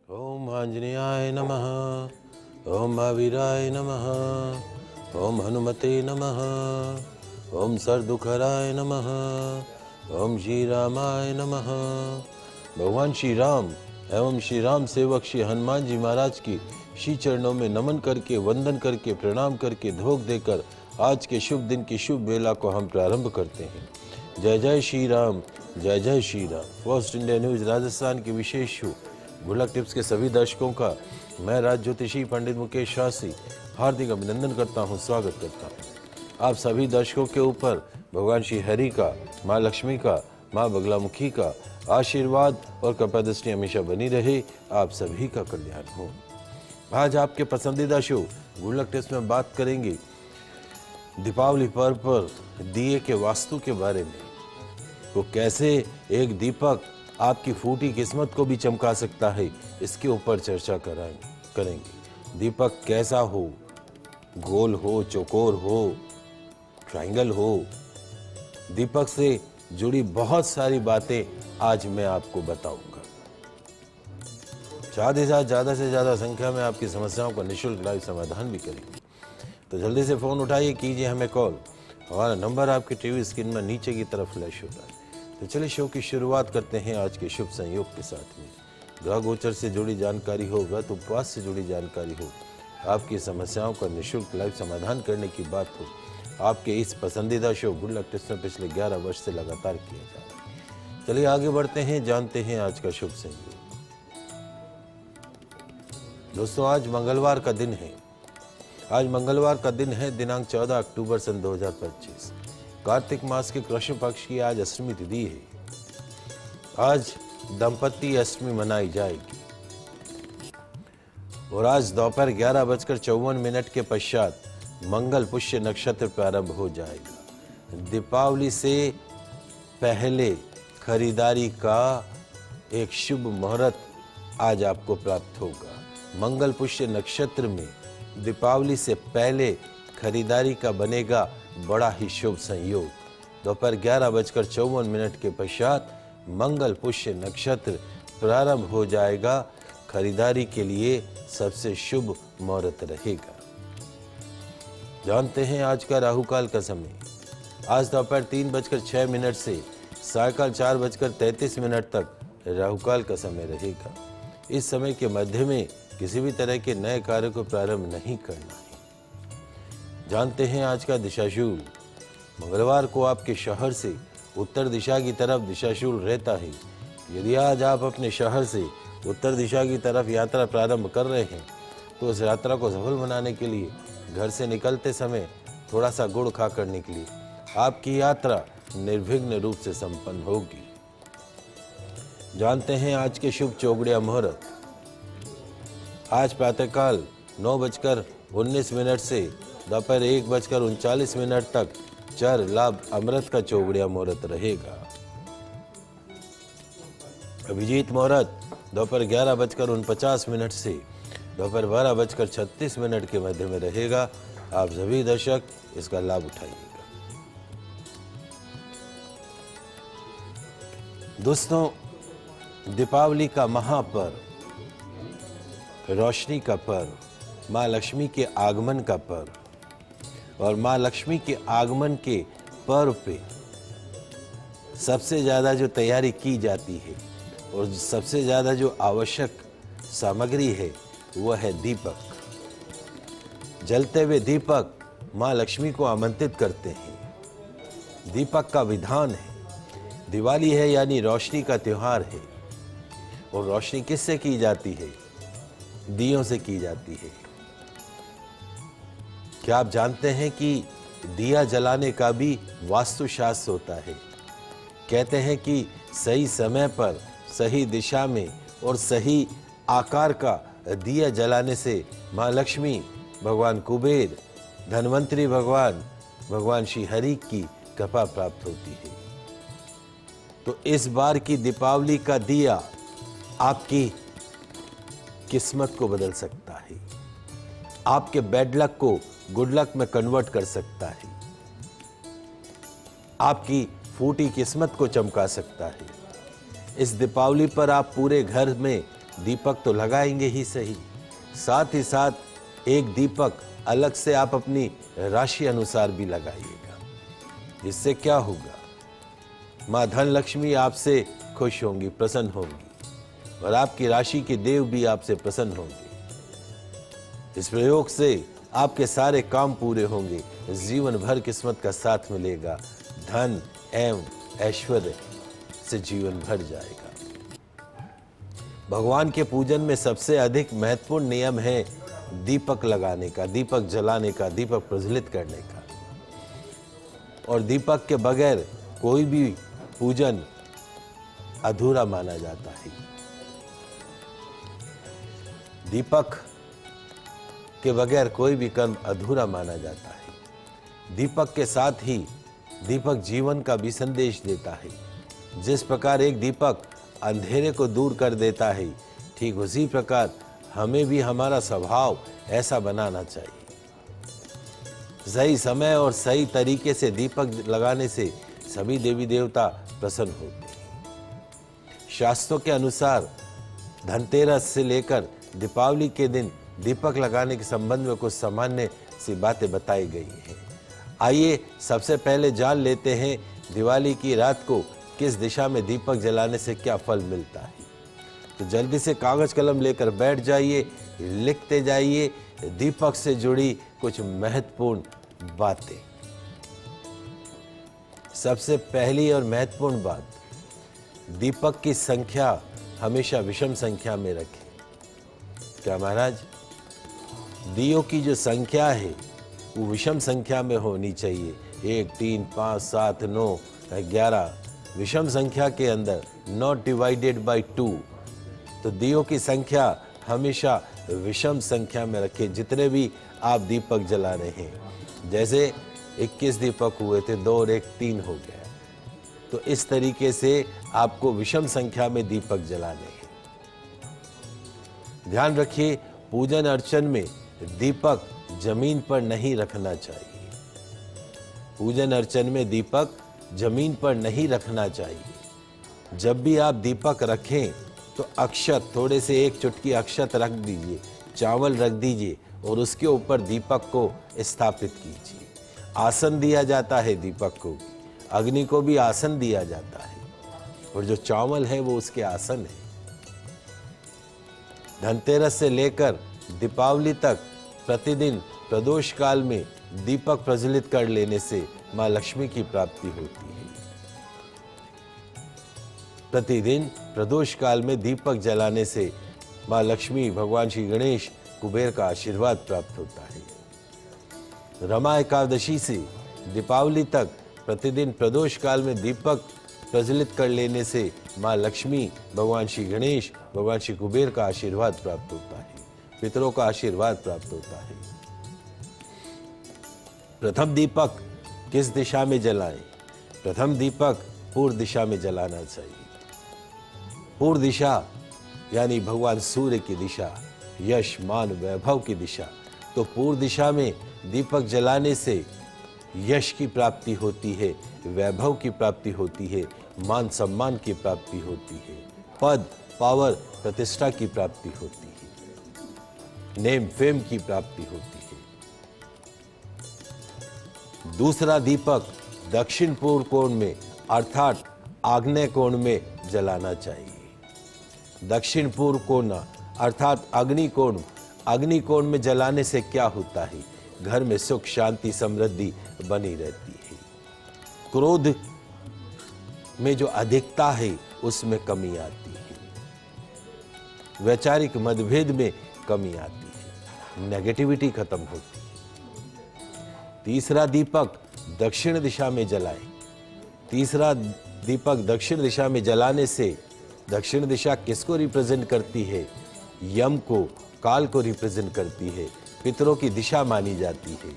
ओम आंजनेयाय नमः। ओम महावीराय नमः। ओम हनुमते नमः। ओम सरदुखराय नमः। ओम श्री रामाय नमः। भगवान श्री राम एवं श्री राम सेवक श्री हनुमान जी महाराज की श्री चरणों में नमन करके, वंदन करके, प्रणाम करके, धोख देकर आज के शुभ दिन की शुभ वेला को हम प्रारंभ करते हैं। जय जय श्री राम, जय जय Shri Ram. First India news Rajasthan के विशेष शो गुड लक टिप्स के सभी दर्शकों का मैं राज ज्योतिषी पंडित मुकेश शास्त्री हार्दिक अभिनंदन करता हूं, स्वागत करता हूं। आप सभी दर्शकों के ऊपर भगवान श्री हरि का, माँ लक्ष्मी का, माँ बगलामुखी का आशीर्वाद और कृपा दृष्टि हमेशा बनी रहे। आप सभी का कल्याण हो। आज आपके पसंदीदा शो गुड लक टिप्स में बात करेंगे दीपावली पर्व पर दिए के वास्तु के बारे में। तो कैसे एक दीपक आपकी फूटी किस्मत को भी चमका सकता है, इसके ऊपर चर्चा करेंगे। दीपक कैसा हो, गोल हो, चौकोर हो, ट्रायंगल हो, दीपक से जुड़ी बहुत सारी बातें आज मैं आपको बताऊंगा। साथ ही साथ ज़्यादा से ज़्यादा संख्या में आपकी समस्याओं का निःशुल्क लाइव समाधान भी करेंगे। तो जल्दी से फ़ोन उठाइए, कीजिए हमें कॉल। हमारा नंबर आपकी टीवी स्क्रीन में नीचे की तरफ फ्लैश होता है। तो चलिए शो की शुरुआत करते हैं आज के शुभ संयोग के साथ में। ग्रह गोचर से जुड़ी जानकारी हो, व्रत उपवास से जुड़ी जानकारी हो, आपकी समस्याओं का निःशुल्क लाइव समाधान करने की बात हो, आपके इस पसंदीदा शो गुड लक टिप्स में पिछले 11 वर्ष से लगातार किया जा रहा है। चलिए आगे बढ़ते हैं, जानते हैं आज का शुभ संयोग। दोस्तों आज मंगलवार का दिन है। आज मंगलवार का दिन है, दिनांक 14 अक्टूबर सन 2025। कार्तिक मास के कृष्ण पक्ष की आज अष्टमी तिथि है। आज दंपति अष्टमी मनाई जाएगी और आज दोपहर 11:54 के पश्चात मंगल पुष्य नक्षत्र प्रारंभ हो जाएगा। दीपावली से पहले खरीदारी का एक शुभ मुहूर्त आज आपको प्राप्त होगा। मंगल पुष्य नक्षत्र में दीपावली से पहले खरीदारी का बनेगा बड़ा ही शुभ संयोग। दोपहर 11:54 के पश्चात मंगल पुष्य नक्षत्र प्रारंभ हो जाएगा। खरीदारी के लिए सबसे शुभ मुहूर्त रहेगा। जानते हैं आज का राहुकाल का समय। आज दोपहर 3:06 से सायकाल 4:33 तक राहुकाल का समय रहेगा। इस समय के मध्य में किसी भी तरह के नए कार्य को प्रारंभ नहीं करना है। जानते हैं आज का दिशाशूल। मंगलवार को आपके शहर से उत्तर दिशा की तरफ दिशाशूल रहता है। यदि आज आप अपने शहर से उत्तर दिशा की तरफ यात्रा प्रारंभ कर रहे हैं तो उस यात्रा को सफल बनाने के लिए घर से निकलते समय थोड़ा सा गुड़ खाकर निकलिए। आपकी यात्रा निर्विघ्न रूप से संपन्न होगी। जानते हैं आज के शुभ चौगड़िया मुहूर्त। आज प्रातःकाल 9:19 से दोपहर 1:39 तक चर लाभ अमृत का चौगड़िया मुहूर्त रहेगा। अभिजीत मुहूर्त दोपहर 11:49 से दोपहर 12:36 के मध्य में रहेगा। आप सभी दर्शक इसका लाभ उठाइएगा। दोस्तों दीपावली का महापर्व, रोशनी का पर्व, माँ लक्ष्मी के आगमन का पर्व और माँ लक्ष्मी के आगमन के पर्व पे सबसे ज़्यादा जो तैयारी की जाती है और सबसे ज़्यादा जो आवश्यक सामग्री है वह है दीपक। जलते हुए दीपक माँ लक्ष्मी को आमंत्रित करते हैं। दीपक का विधान है। दिवाली है यानी रोशनी का त्योहार है और रोशनी किससे की जाती है? दियों से की जाती है। क्या आप जानते हैं कि दिया जलाने का भी वास्तुशास्त्र होता है? कहते हैं कि सही समय पर, सही दिशा में और सही आकार का दिया जलाने से माँ लक्ष्मी, भगवान कुबेर, धनवंतरी भगवान श्री हरि की कृपा प्राप्त होती है। तो इस बार की दीपावली का दिया आपकी किस्मत को बदल सकता है, आपके बैड लक को गुड लक में कन्वर्ट कर सकता है, आपकी फूटी किस्मत को चमका सकता है। इस दीपावली पर आप पूरे घर में दीपक तो लगाएंगे ही सही, साथ ही साथ एक दीपक अलग से आप अपनी राशि अनुसार भी लगाइएगा। जिससे क्या होगा, माँ धन लक्ष्मी आपसे खुश होंगी, प्रसन्न होंगी और आपकी राशि के देव भी आपसे प्रसन्न होंगे। इस प्रयोग से आपके सारे काम पूरे होंगे, जीवन भर किस्मत का साथ मिलेगा, धन एवं ऐश्वर्य से जीवन भर जाएगा। भगवान के पूजन में सबसे अधिक महत्वपूर्ण नियम है दीपक लगाने का, दीपक जलाने का, दीपक प्रज्वलित करने का। और दीपक के बगैर कोई भी पूजन अधूरा माना जाता है। दीपक के बगैर कोई भी कर्म अधूरा माना जाता है। दीपक के साथ ही दीपक जीवन का भी संदेश देता है। जिस प्रकार एक दीपक अंधेरे को दूर कर देता है, ठीक उसी प्रकार हमें भी हमारा स्वभाव ऐसा बनाना चाहिए। सही समय और सही तरीके से दीपक लगाने से सभी देवी देवता प्रसन्न होते हैं। शास्त्रों के अनुसार धनतेरस से लेकर दीपावली के दिन दीपक लगाने के संबंध में कुछ सामान्य सी बातें बताई गई हैं। आइए सबसे पहले जान लेते हैं दिवाली की रात को किस दिशा में दीपक जलाने से क्या फल मिलता है। तो जल्दी से कागज कलम लेकर बैठ जाइए, लिखते जाइए दीपक से जुड़ी कुछ महत्वपूर्ण बातें। सबसे पहली और महत्वपूर्ण बात, दीपक की संख्या हमेशा विषम संख्या में रखें। क्या महाराज? दियों की जो संख्या है वो विषम संख्या में होनी चाहिए। 1, 3, 5, 7, 9, 11 विषम संख्या के अंदर, नॉट डिवाइडेड बाय 2। तो दियों की संख्या हमेशा विषम संख्या में रखें जितने भी आप दीपक जला रहे हैं। जैसे 21 दीपक हुए थे, 2 और 1 3 हो गया। तो इस तरीके से आपको विषम संख्या में दीपक जलाने हैं। ध्यान रखिए, पूजन अर्चन में दीपक जमीन पर नहीं रखना चाहिए। पूजन अर्चन में दीपक जमीन पर नहीं रखना चाहिए। जब भी आप दीपक रखें तो अक्षत, थोड़े से 1 चुटकी अक्षत रख दीजिए, चावल रख दीजिए और उसके ऊपर दीपक को स्थापित कीजिए। आसन दिया जाता है दीपक को, अग्नि को भी आसन दिया जाता है और जो चावल है वो उसके आसन है। धनतेरस से लेकर दीपावली तक प्रतिदिन प्रदोष काल में दीपक प्रज्वलित कर लेने से माँ लक्ष्मी की प्राप्ति होती है। प्रतिदिन प्रदोष काल में दीपक जलाने से माँ लक्ष्मी, भगवान श्री गणेश, कुबेर का आशीर्वाद प्राप्त होता है। रमा एकादशी से दीपावली तक प्रतिदिन प्रदोष काल में दीपक प्रज्वलित कर लेने से माँ लक्ष्मी, भगवान श्री गणेश, भगवान श्री कुबेर का आशीर्वाद प्राप्त होता है, पितरों का आशीर्वाद प्राप्त होता है। प्रथम दीपक किस दिशा में जलाएं? प्रथम दीपक पूर्व दिशा में जलाना चाहिए। पूर्व दिशा यानी भगवान सूर्य की दिशा, यश, मान, वैभव की दिशा। तो पूर्व दिशा में दीपक जलाने से यश की प्राप्ति होती है, वैभव की प्राप्ति होती है, मान सम्मान की प्राप्ति होती है, पद, पावर, प्रतिष्ठा की प्राप्ति होती है, नेम फेम की प्राप्ति होती है। दूसरा दीपक दक्षिण पूर्व कोण में अर्थात आग्नेय कोण में जलाना चाहिए। दक्षिण पूर्व कोण अर्थात अग्नि कोण में जलाने से क्या होता है? घर में सुख, शांति, समृद्धि बनी रहती है। क्रोध में जो अधिकता है उसमें कमी आती है। वैचारिक मतभेद में कमी आती है, नेगेटिविटी खत्म होती है। तीसरा दीपक दक्षिण दिशा में जलाएं। तीसरा दीपक दक्षिण दिशा में जलाने से, दक्षिण दिशा किसको रिप्रेजेंट करती है? यम को, काल को रिप्रेजेंट करती है, पितरों की दिशा मानी जाती है।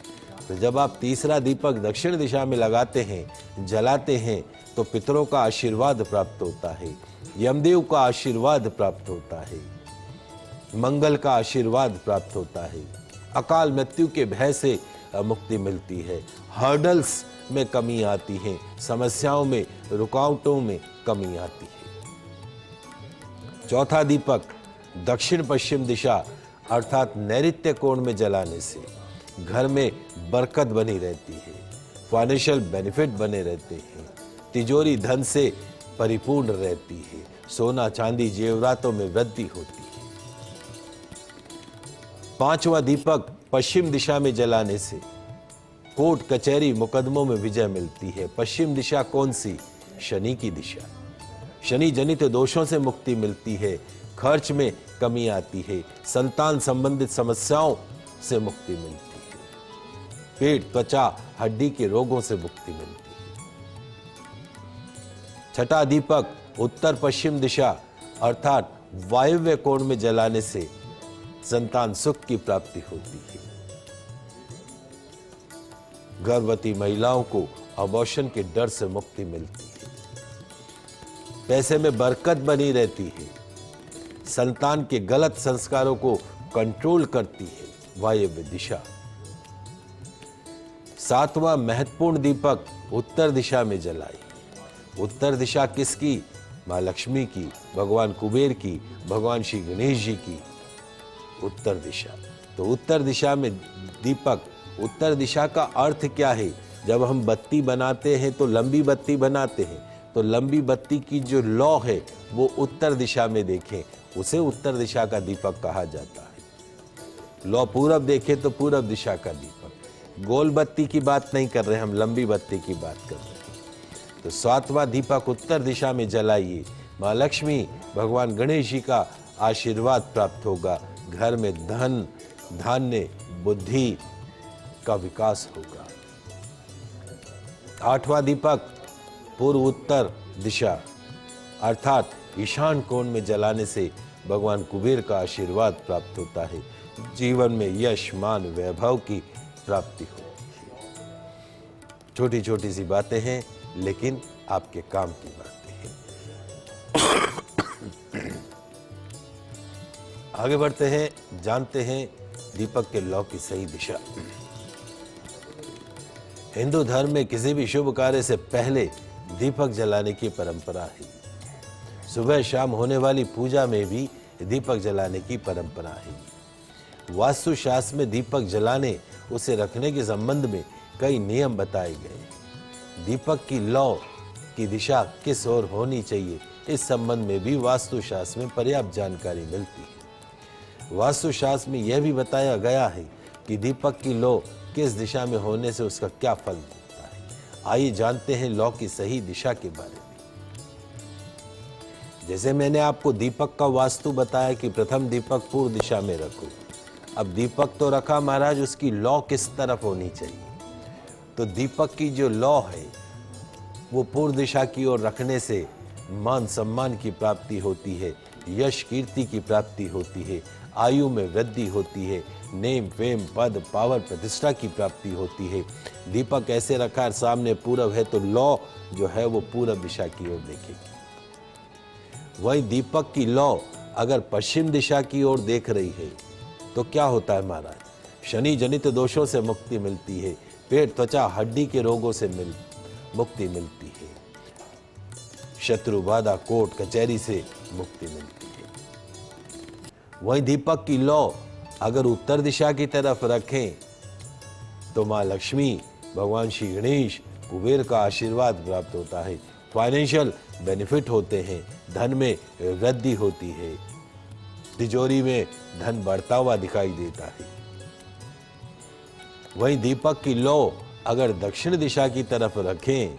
तो जब आप तीसरा दीपक दक्षिण दिशा में लगाते हैं, जलाते हैं, तो पितरों का आशीर्वाद प्राप्त होता है, यमदेव का आशीर्वाद प्राप्त होता है, मंगल का आशीर्वाद प्राप्त होता है, अकाल मृत्यु के भय से मुक्ति मिलती है, हर्डल्स में कमी आती है, समस्याओं में, रुकावटों में कमी आती है। चौथा दीपक दक्षिण पश्चिम दिशा अर्थात नैऋत्य कोण में जलाने से घर में बरकत बनी रहती है, फाइनेंशियल बेनिफिट बने रहते हैं, तिजोरी धन से परिपूर्ण रहती है, सोना चांदी जेवरातों में वृद्धि होती है। पांचवा दीपक पश्चिम दिशा में जलाने से कोर्ट कचहरी मुकदमों में विजय मिलती है। पश्चिम दिशा कौन सी? शनि की दिशा। शनि जनित दोषों से मुक्ति मिलती है, खर्च में कमी आती है, संतान संबंधित समस्याओं से मुक्ति मिलती है, पेट त्वचा हड्डी के रोगों से मुक्ति मिलती है। छठा दीपक उत्तर पश्चिम दिशा अर्थात वायव्य कोण में जलाने से संतान सुख की प्राप्ति होती है। गर्भवती महिलाओं को अबॉर्शन के डर से मुक्ति मिलती है, पैसे में बरकत बनी रहती है, संतान के गलत संस्कारों को कंट्रोल करती है वायव्य दिशा। सातवां महत्वपूर्ण दीपक उत्तर दिशा में जलाई। उत्तर दिशा किसकी? मां लक्ष्मी की, भगवान कुबेर की, भगवान श्री गणेश जी की उत्तर दिशा। तो उत्तर दिशा में दीपक, उत्तर दिशा का अर्थ क्या है? जब हम बत्ती बनाते हैं तो लंबी बत्ती बनाते हैं, तो लंबी बत्ती की जो लौ है वो उत्तर दिशा में देखें, उसे उत्तर दिशा का दीपक कहा जाता है। लौ पूरब देखें तो पूरब दिशा का दीपक। गोल बत्ती की बात नहीं कर रहे हम, लंबी बत्ती की बात कर रहे हैं। तो सातवां दीपक उत्तर दिशा में जलाइए, माँ लक्ष्मी भगवान गणेश जी का आशीर्वाद प्राप्त होगा, घर में धन धान्य बुद्धि का विकास होगा। आठवां दीपक पूर्व उत्तर दिशा अर्थात ईशान कोण में जलाने से भगवान कुबेर का आशीर्वाद प्राप्त होता है, जीवन में यश मान वैभव की प्राप्ति होती है। छोटी छोटी सी बातें हैं लेकिन आपके काम की बातें हैं। आगे बढ़ते हैं, जानते हैं दीपक के लौ की सही दिशा। हिंदू धर्म में किसी भी शुभ कार्य से पहले दीपक जलाने की परंपरा है। सुबह शाम होने वाली पूजा में भी दीपक जलाने की परंपरा है। वास्तु शास्त्र में दीपक जलाने उसे रखने के संबंध में कई नियम बताए गए। दीपक की लौ की दिशा किस ओर होनी चाहिए, इस संबंध में भी वास्तु शास्त्र में पर्याप्त जानकारी मिलती है। वास्तु शास्त्र में यह भी बताया गया है कि दीपक की लौ किस दिशा में होने से उसका क्या फल मिलता है। आइए जानते हैं लौ की सही दिशा के बारे में। जैसे मैंने आपको दीपक का वास्तु बताया कि प्रथम दीपक पूर्व दिशा में रखो। अब दीपक तो रखा महाराज, उसकी लौ किस तरफ होनी चाहिए? तो दीपक की जो लौ है वो पूर्व दिशा की ओर रखने से मान सम्मान की प्राप्ति होती है, यश कीर्ति की प्राप्ति होती है, आयु में वृद्धि होती है, नेम फेम पद पावर प्रतिष्ठा की प्राप्ति होती है। दीपक ऐसे रखा है सामने पूरब है तो लौ जो है वो पूरब दिशा की ओर देखेगी। वही दीपक की लौ अगर पश्चिम दिशा की ओर देख रही है तो क्या होता है महाराज? शनि जनित दोषों से मुक्ति मिलती है, पेट त्वचा हड्डी के रोगों से मुक्ति मिलती है, शत्रु बाधा कोर्ट कचहरी से मुक्ति मिलती है। वहीं दीपक की लौ अगर उत्तर दिशा की तरफ रखें तो माँ लक्ष्मी भगवान श्री गणेश कुबेर का आशीर्वाद प्राप्त होता है, फाइनेंशियल बेनिफिट होते हैं, धन में वृद्धि होती है, तिजोरी में धन बढ़ता हुआ दिखाई देता है। वहीं दीपक की लौ अगर दक्षिण दिशा की तरफ रखें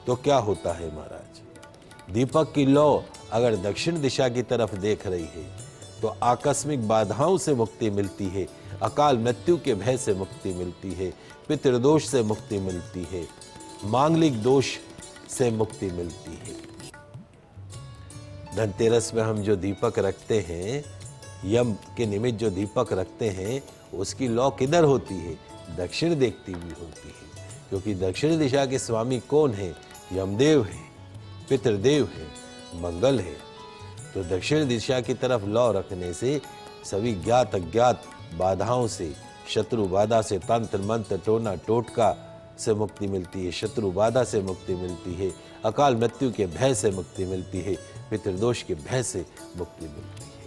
तो क्या होता है महाराज? दीपक की लौ अगर दक्षिण दिशा की तरफ देख रही है तो आकस्मिक बाधाओं से मुक्ति मिलती है, अकाल मृत्यु के भय से मुक्ति मिलती है, पितृदोष से मुक्ति मिलती है, मांगलिक दोष से मुक्ति मिलती है। धनतेरस में हम जो दीपक रखते हैं, यम के निमित्त जो दीपक रखते हैं, उसकी लौ किधर होती है? दक्षिण देखती हुई होती है, क्योंकि दक्षिण दिशा के स्वामी कौन है? यमदेव है, पितृदेव है, मंगल है। तो दक्षिण दिशा की तरफ लौ रखने से सभी ज्ञात अज्ञात बाधाओं से, शत्रु बाधा से, तंत्र मंत्र टोना टोटका से मुक्ति मिलती है, शत्रु बाधा से मुक्ति मिलती है, अकाल मृत्यु के भय से मुक्ति मिलती है, पितृदोष के भय से मुक्ति मिलती है।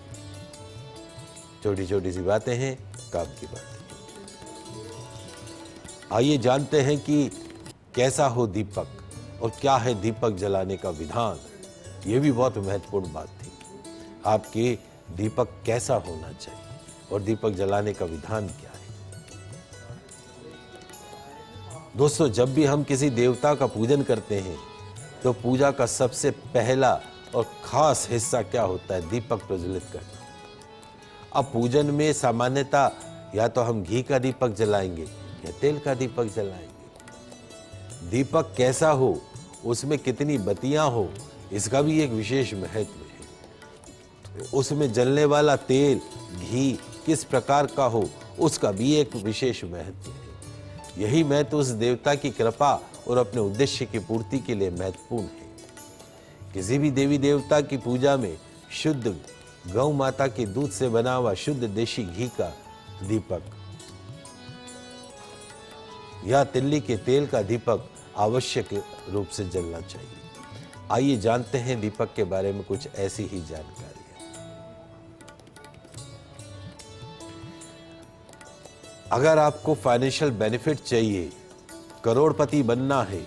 छोटी छोटी सी बातें हैं, काम की बातें। आइए जानते हैं कि कैसा हो दीपक और क्या है दीपक जलाने का विधान। ये भी बहुत महत्वपूर्ण बात थी। आपके दीपक कैसा होना चाहिए और दीपक जलाने का विधान क्या है। दोस्तों, जब भी हम किसी देवता का पूजन करते हैं तो पूजा का सबसे पहला और खास हिस्सा क्या होता है? दीपक प्रज्वलित करना। अब पूजन में सामान्यतः या तो हम घी का दीपक जलाएंगे या तेल का दीपक जलाएंगे। दीपक कैसा हो, उसमें कितनी बत्तियां हो, इसका भी एक विशेष महत्व है। उसमें जलने वाला तेल, घी किस प्रकार का हो, उसका भी एक विशेष महत्व है। यही महत्व उस देवता की कृपा और अपने उद्देश्य की पूर्ति के लिए महत्वपूर्ण है। किसी भी देवी देवता की पूजा में शुद्ध गौ माता के दूध से बना हुआ शुद्ध देशी घी का दीपक या तिल्ली के तेल का दीपक आवश्यक रूप से जलना चाहिए। आइए जानते हैं दीपक के बारे में कुछ ऐसी ही जानकारी। अगर आपको फाइनेंशियल बेनिफिट चाहिए, करोड़पति बनना है,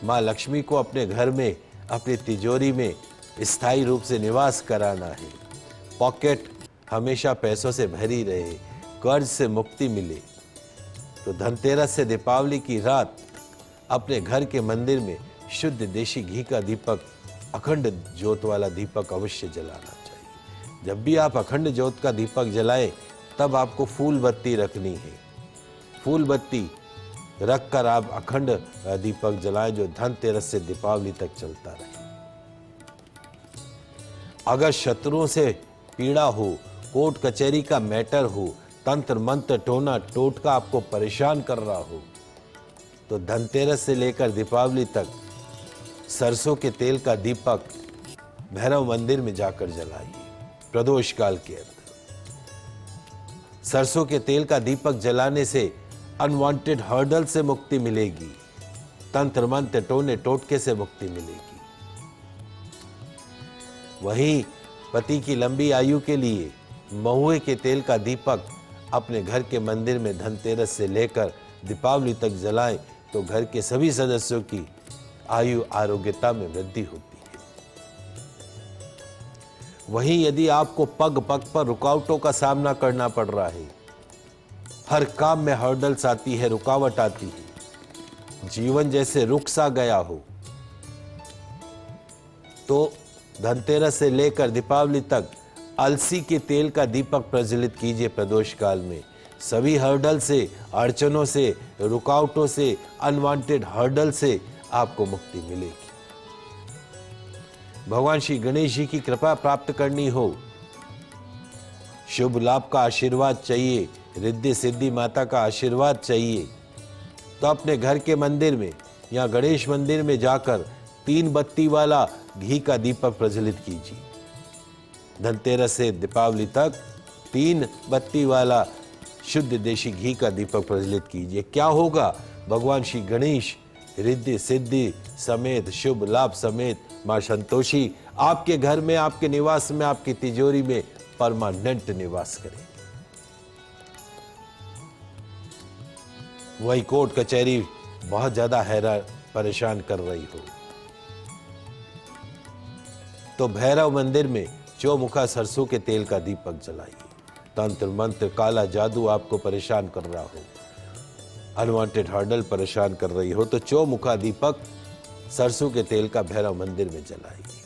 माँ लक्ष्मी को अपने घर में, अपनी तिजोरी में स्थायी रूप से निवास कराना है, पॉकेट हमेशा पैसों से भरी रहे, कर्ज से मुक्ति मिले, तो धनतेरस से दीपावली की रात अपने घर के मंदिर में शुद्ध देशी घी का दीपक, अखंड ज्योत वाला दीपक अवश्य जलाना चाहिए। जब भी आप अखंड ज्योत का दीपक जलाएं, तब आपको फूल बत्ती रखनी है। फूल बत्ती रखकर आप अखंड दीपक जलाएं जो धनतेरस से दीपावली तक चलता रहे। अगर शत्रुओं से पीड़ा हो, कोर्ट कचहरी का मैटर हो, तंत्र मंत्र टोना टोटका आपको परेशान कर रहा हो, तो धनतेरस से लेकर दीपावली तक सरसों के तेल का दीपक भैरव मंदिर में जाकर जलाइए प्रदोष काल के अंदर। सरसों के तेल का दीपक जलाने से अनवांटेड हर्डल से मुक्ति मिलेगी, तंत्र मंत्र टोने टोटके से मुक्ति मिलेगी। वहीं पति की लंबी आयु के लिए महुए के तेल का दीपक अपने घर के मंदिर में धनतेरस से लेकर दीपावली तक जलाएं तो घर के सभी सदस्यों की आयु आरोग्यता में वृद्धि होती है। वहीं यदि आपको पग पग पर रुकावटों का सामना करना पड़ रहा है, हर काम में हर्डल्स आती है, रुकावट आती है, जीवन जैसे रुक सा गया हो, तो धनतेरस से लेकर दीपावली तक अलसी के तेल का दीपक प्रज्वलित कीजिए प्रदोष काल में। सभी हर्डल से, अड़चनों से, रुकावटों से, अनवांटेड हर्डल से आपको मुक्ति मिलेगी। भगवान श्री गणेश जी की कृपा प्राप्त करनी हो, शुभ लाभ का आशीर्वाद चाहिए, रिद्धि सिद्धि माता का आशीर्वाद चाहिए, तो अपने घर के मंदिर में या गणेश मंदिर में जाकर 3 बत्ती वाला घी का दीपक प्रज्वलित कीजिए। धनतेरस से दीपावली तक 3 बत्ती वाला शुद्ध देशी घी का दीपक प्रज्वलित कीजिए। क्या होगा? भगवान श्री गणेश रिद्धि सिद्धि समेत, शुभ लाभ समेत मां संतोषी आपके घर में, आपके निवास में, आपकी तिजोरी में परमानेंट निवास करें। वही कोर्ट कचहरी बहुत ज्यादा हैरान परेशान कर रही हो, तो भैरव मंदिर में चौमुखा सरसों के तेल का दीपक जलाइए। तंत्र मंत्र काला जादू आपको परेशान कर रहा हो, अनवांटेड हर्डल परेशान कर रही हो, तो चौमुखा दीपक सरसों के तेल का भैरव मंदिर में जलाइए।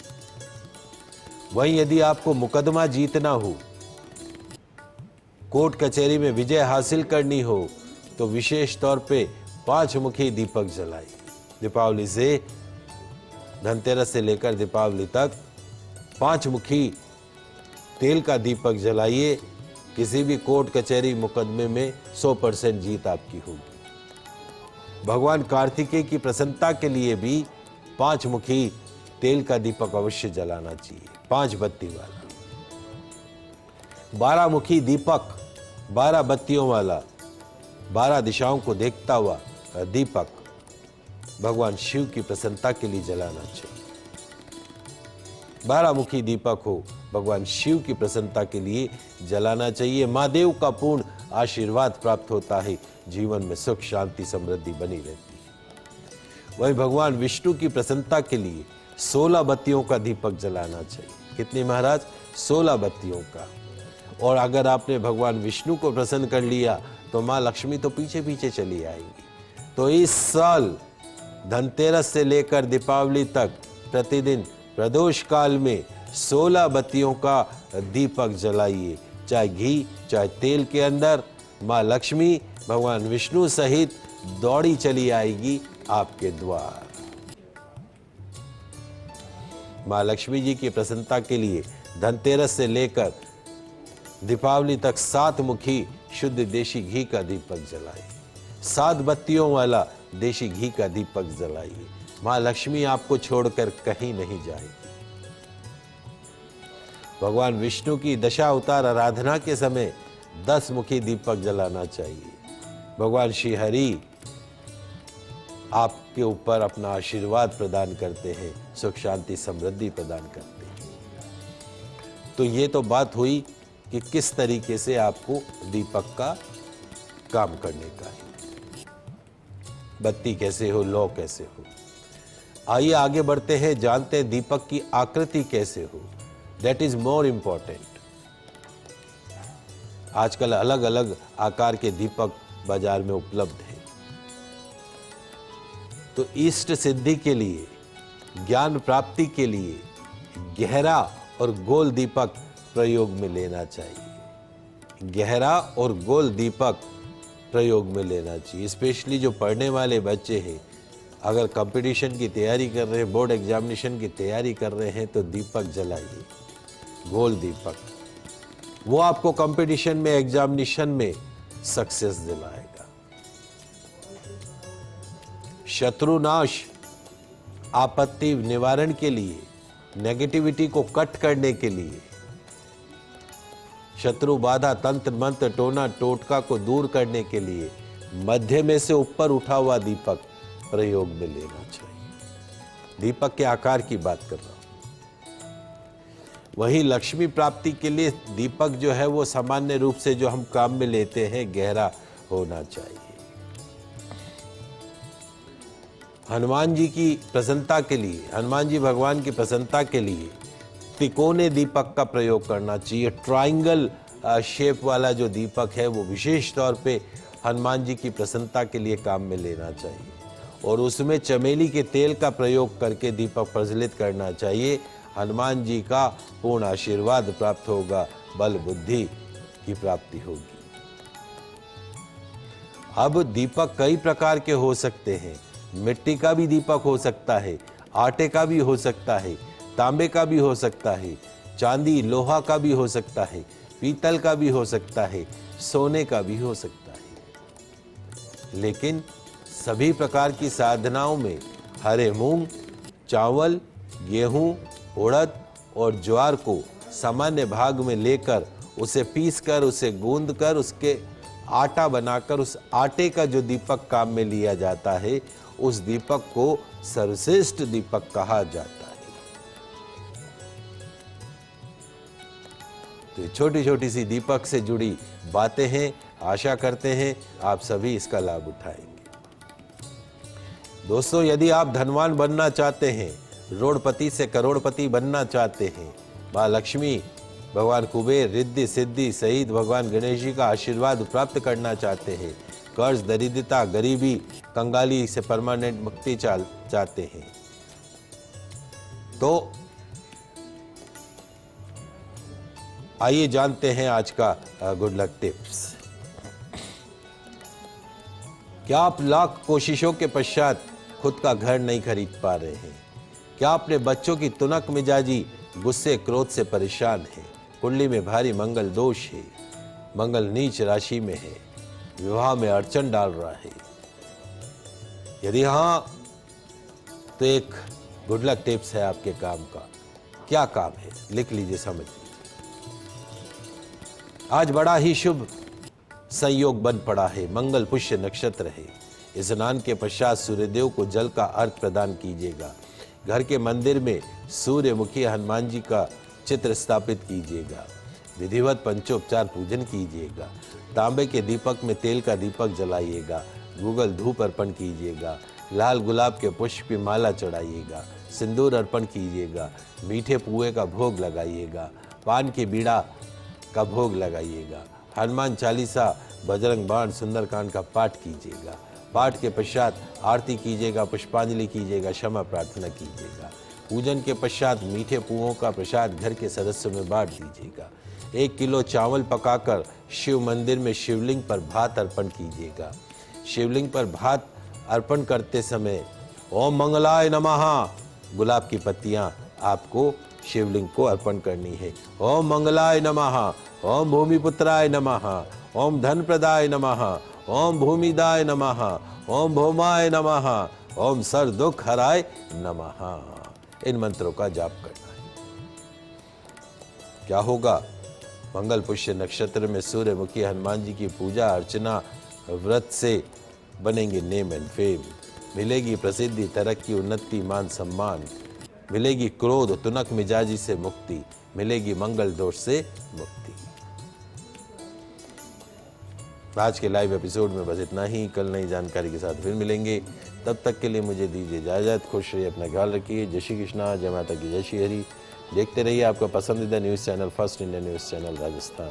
वहीं यदि आपको मुकदमा जीतना हो, कोर्ट कचहरी में विजय हासिल करनी हो, तो विशेष तौर पे 5 मुखी दीपक जलाइए। दीपावली से, धनतेरस से लेकर दीपावली तक 5 मुखी तेल का दीपक जलाइए। किसी भी कोर्ट कचहरी मुकदमे में 100% जीत आपकी होगी। भगवान कार्तिकेय की प्रसन्नता के लिए भी 5 मुखी तेल का दीपक अवश्य जलाना चाहिए, 5 बत्ती वाला। 12 मुखी दीपक, 12 बत्तियों वाला, 12 दिशाओं को देखता हुआ दीपक भगवान शिव की प्रसन्नता के लिए जलाना चाहिए। 12 मुखी दीपक हो, भगवान शिव की प्रसन्नता के लिए जलाना चाहिए। महादेव का पूर्ण आशीर्वाद प्राप्त होता है, जीवन में सुख शांति समृद्धि बनी रहती है। वहीं भगवान विष्णु की प्रसन्नता के लिए 16 बत्तियों का दीपक जलाना चाहिए। कितनी महाराज? 16 बत्तियों का। और अगर आपने भगवान विष्णु को प्रसन्न कर लिया तो माँ लक्ष्मी तो पीछे पीछे चली आएंगी। तो इस साल धनतेरस से लेकर दीपावली तक प्रतिदिन प्रदोष काल में 16 बत्तियों का दीपक जलाइए, चाहे घी चाहे तेल के अंदर। माँ लक्ष्मी भगवान विष्णु सहित दौड़ी चली आएगी आपके द्वार। माँ लक्ष्मी जी की प्रसन्नता के लिए धनतेरस से लेकर दीपावली तक 7 मुखी शुद्ध देशी घी का दीपक जलाइए, 7 बत्तियों वाला देशी घी का दीपक जलाइए। माँ लक्ष्मी आपको छोड़कर कहीं नहीं जाएगी। भगवान विष्णु की दशा अवतार आराधना के समय 10 मुखी दीपक जलाना चाहिए। भगवान श्री हरि आपके ऊपर अपना आशीर्वाद प्रदान करते हैं, सुख शांति समृद्धि प्रदान करते हैं। तो ये तो बात हुई कि किस तरीके से आपको दीपक का काम करने का है, बत्ती कैसे हो, लौ कैसे हो। आइए आगे बढ़ते हैं, जानते हैं दीपक की आकृति कैसे हो। That is more important. आजकल अलग अलग आकार के दीपक बाजार में उपलब्ध हैं। तो इष्ट सिद्धि के लिए, ज्ञान प्राप्ति के लिए गहरा और गोल दीपक प्रयोग में लेना चाहिए। गहरा और गोल दीपक प्रयोग में लेना चाहिए। स्पेशली जो पढ़ने वाले बच्चे हैं, अगर कंपटीशन की तैयारी कर रहे हैं, बोर्ड एग्जामिनेशन की तैयारी कर रहे हैं, तो दीपक जलाइए, गोल दीपक। वो आपको कंपटीशन में, एग्जामिनेशन में सक्सेस दिलाएगा। शत्रुनाश, आपत्ति निवारण के लिए, नेगेटिविटी को कट करने के लिए, शत्रु बाधा, तंत्र मंत्र, टोना टोटका को दूर करने के लिए मध्य में से ऊपर उठा हुआ दीपक प्रयोग में लेना चाहिए। दीपक के आकार की बात कर रहा हूं। वहीं लक्ष्मी प्राप्ति के लिए दीपक जो है वो सामान्य रूप से जो हम काम में लेते हैं गहरा होना चाहिए। हनुमान जी की प्रसन्नता के लिए, हनुमान जी भगवान की प्रसन्नता के लिए तिकोने दीपक का प्रयोग करना चाहिए। ट्रायंगल शेप वाला जो दीपक है वो विशेष तौर पे हनुमान जी की प्रसन्नता के लिए काम में लेना चाहिए, और उसमें चमेली के तेल का प्रयोग करके दीपक प्रज्वलित करना चाहिए। हनुमान जी का पूर्ण आशीर्वाद प्राप्त होगा, बल बुद्धि की प्राप्ति होगी। अब दीपक कई प्रकार के हो सकते हैं। मिट्टी का भी दीपक हो सकता है, आटे का भी हो सकता है, तांबे का भी हो सकता है, चांदी लोहा का भी हो सकता है, पीतल का भी हो सकता है, सोने का भी हो सकता है। लेकिन सभी प्रकार की साधनाओं में हरे मूंग, चावल, गेहूं, उड़द और ज्वार को सामान्य भाग में लेकर उसे पीसकर, उसे गूंदकर, उसके आटा बनाकर उस आटे का जो दीपक काम में लिया जाता है, उस दीपक को सर्वश्रेष्ठ दीपक कहा जाता है। तो छोटी छोटी सी दीपक से जुड़ी बातें हैं। आशा करते हैं आप सभी इसका लाभ उठाएंगे। दोस्तों, यदि आप धनवान बनना चाहते हैं, रोड़पति से करोड़पति बनना चाहते हैं, माँ लक्ष्मी, भगवान कुबेर, रिद्धि सिद्धि सहित भगवान गणेश जी का आशीर्वाद प्राप्त करना चाहते हैं, कर्ज, दरिद्रता, गरीबी, कंगाली से परमानेंट मुक्ति चाहते हैं, तो आइए जानते हैं आज का गुड लक टिप्स। क्या आप लाख कोशिशों के पश्चात खुद का घर नहीं खरीद पा रहे हैं? क्या अपने बच्चों की तुनक मिजाजी, गुस्से, क्रोध से परेशान हैं? कुंडली में भारी मंगल दोष है, मंगल नीच राशि में है, विवाह में अड़चन डाल रहा है? यदि हाँ, तो एक गुड लक टिप्स है आपके काम का। क्या काम है, लिख लीजिए, समझ लीजिए। आज बड़ा ही शुभ संयोग बन पड़ा है, मंगल पुष्य नक्षत्र है। स्नान के पश्चात सूर्यदेव को जल का अर्घ प्रदान कीजिएगा। घर के मंदिर में सूर्यमुखी हनुमान जी का चित्र स्थापित कीजिएगा। विधिवत पंचोपचार पूजन कीजिएगा। तांबे के दीपक में तेल का दीपक जलाइएगा। गूगल धूप अर्पण कीजिएगा। लाल गुलाब के पुष्प की माला चढ़ाइएगा। सिंदूर अर्पण कीजिएगा। मीठे पुए का भोग लगाइएगा। पान की बीड़ा का भोग लगाइएगा। हनुमान चालीसा, बजरंग बाण, सुंदरकांड का पाठ कीजिएगा। पाठ के पश्चात आरती कीजिएगा, पुष्पांजलि कीजिएगा, क्षमा प्रार्थना कीजिएगा। पूजन के पश्चात मीठे पुओं का प्रसाद घर के सदस्यों में बांट दीजिएगा। 1 किलो चावल पकाकर शिव मंदिर में शिवलिंग पर भात अर्पण कीजिएगा। शिवलिंग पर भात अर्पण करते समय ओम मंगलाय नमः गुलाब की पत्तियां आपको शिवलिंग को अर्पण करनी है। ओम मंगलाय नमः, ओम भूमिपुत्राय नमः, ओम धनप्रदाय नमः, ओम भूमिदाय नमः, ओम भौमाय नमः, ओम सर दुख हराय नमः। इन मंत्रों का जाप करना है। क्या होगा? मंगल पुष्य नक्षत्र में सूर्यमुखी हनुमान जी की पूजा अर्चना व्रत से बनेंगे नेम एंड फेम। मिलेगी प्रसिद्धि, तरक्की, उन्नति, मान सम्मान। मिलेगी क्रोध, तुनक मिजाजी से मुक्ति। मिलेगी मंगल दोष से मुक्ति। आज के लाइव एपिसोड में बस इतना ही। कल नई जानकारी के साथ फिर मिलेंगे। तब तक के लिए मुझे दीजिए इजाजत। खुश रहिए, अपना ख्याल रखिए। जय श्री कृष्णा, जय माता की, जय श्री हरि। देखते रहिए आपका पसंदीदा news channel first India news channel Rajasthan.